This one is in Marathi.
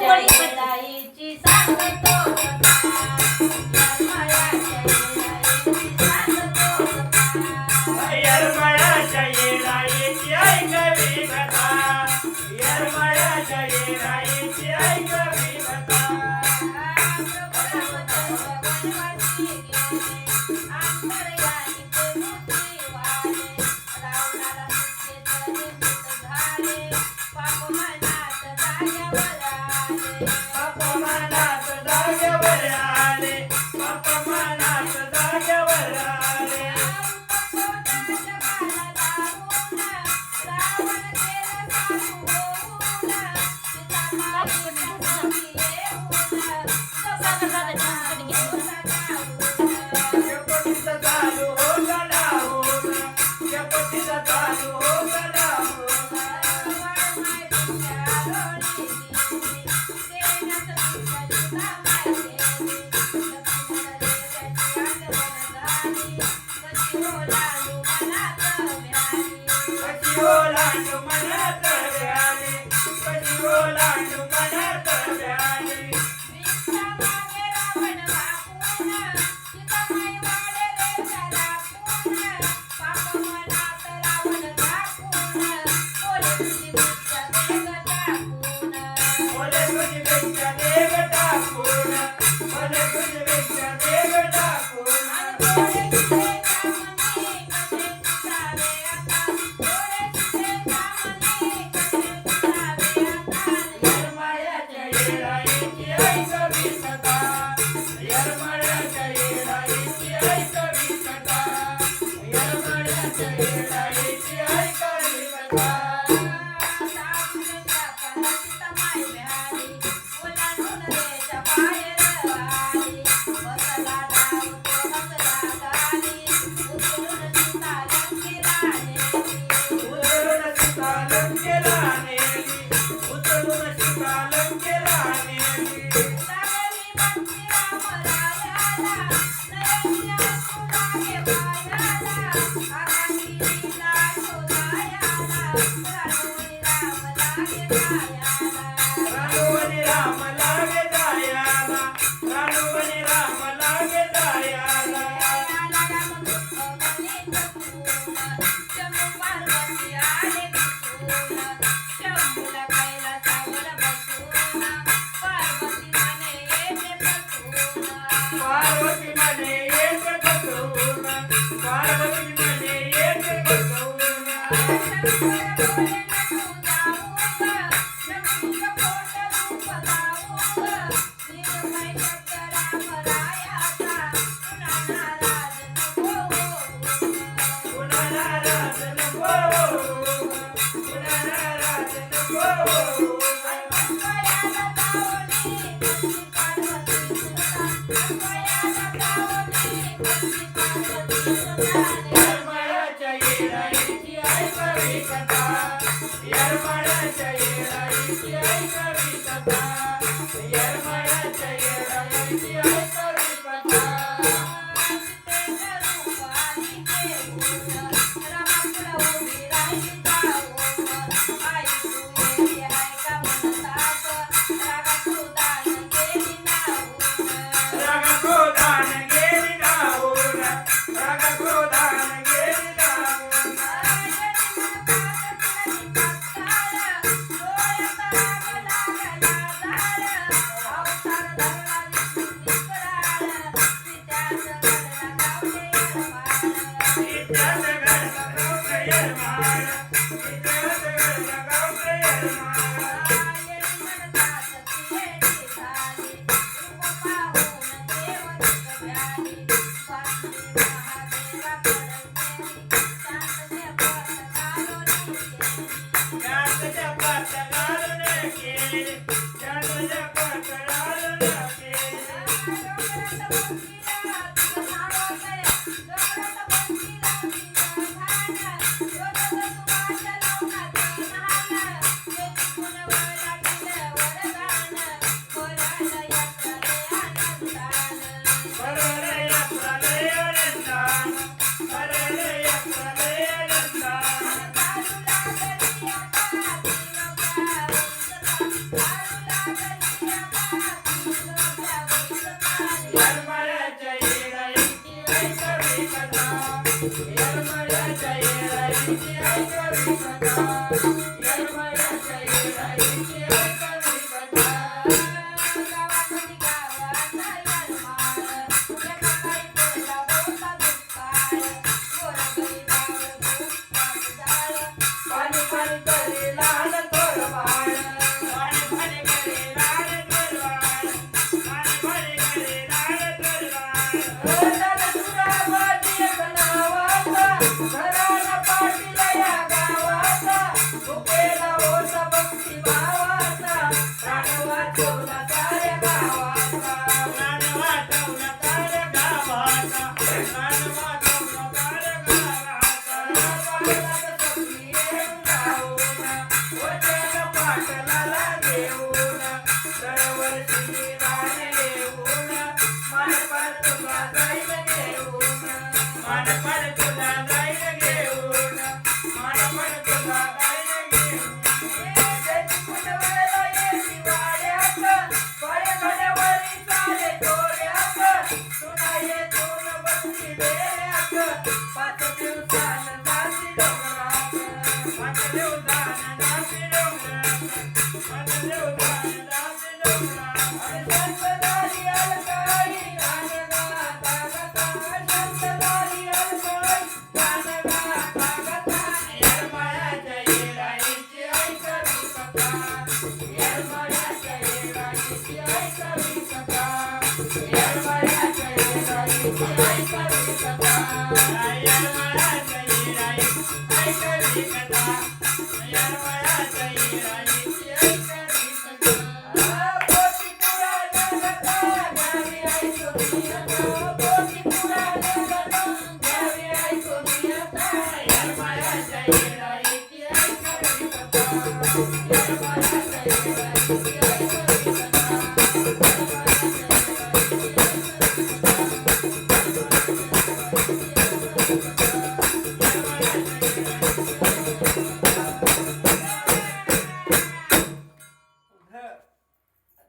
येडाईची सांगतो येरमाळ्याच्या येडाईची ऐकवी कथा येरमाळ्याच्या येडाईची ऐकवी कथा अपमानात जागेवर आले अपमानात जागेवर आले शपथीचा चालू होता डाहून शपथीचा चालू होता डाहून कशी ओलांडू मनात व्याली कशी ओलांडू मनात व्याली बोले तुझी भिक्षा देव टाकून बोले तुझी भिक्षा देव टाकून येरमाळ्याच्या येडाईची ऐकवी कथा येरमाळ्याच्या येडाईची ऐकवी कथा येरमाळ्याच्या येडाईची ऐकवी कथा उतरून सीता लंकेला नेली उतरून सीता लंकेला नेली रानुवनी राम लागे जायाला रानुवनी राम लागे जायाला पार्वती म्हणे येत बसवून पार्वती म्हणे येत बसवून पुन्हा नाराज नको पुन्हा नाराज नको येरमाळ्याच्या येडाईची ऐकवी कथा येरमाळ्याच्या येडाईची ऐकवी कथा येरमाळ्याच्या येडाईची ऐकवी कथा रागा क्रोधान गेली धावून रागा क्रोधान गेली धावून येरमाळ्याच्या येराईची ऐकावी कथा, येरमाळ्याच्या येराईची ऐकावी कथा. गावामध्ये गावाचा येरमाळ, एका काही पडला होता दुष्काळ. गोरगरिबावर भूक जाळ, पाणी पाणी करे लाल थोर बाळ, पाणी पाणी करे लाल थोर बाळ, पाणी पाणी करे लाल थोर बाळ. दादा तुरा बाजी एक नावाचा, घराला पाटीला या गावाचा, भुकेला होता भक्ती भावाचा, प्राण वाचवला साऱ्या गावाचा, प्राण वाचवला साऱ्या गावाचा, प्राण वाचवला साऱ्या गावाचा. पाटलाला सखी येऊन जाऊन, वचन पाटलाला घेऊन, दरवर्षी गाणे येऊन, मानपाड तुला जाईल घेऊन, मानपाड तुला जाईल घेऊन, मानपाड तुला जाईल घेऊन. त्याची कुटवायला येती वाड्यात, पायघड्यावरी चाले दोऱ्यात, तुला येतून बसली डेऱ्यात, पाच दिवसानं जाती डोंगरात, पाच दिवसानं जाती डोंगरात, पाच दिवसानं जाती डोंगरात. आणि संपदारी अलकारी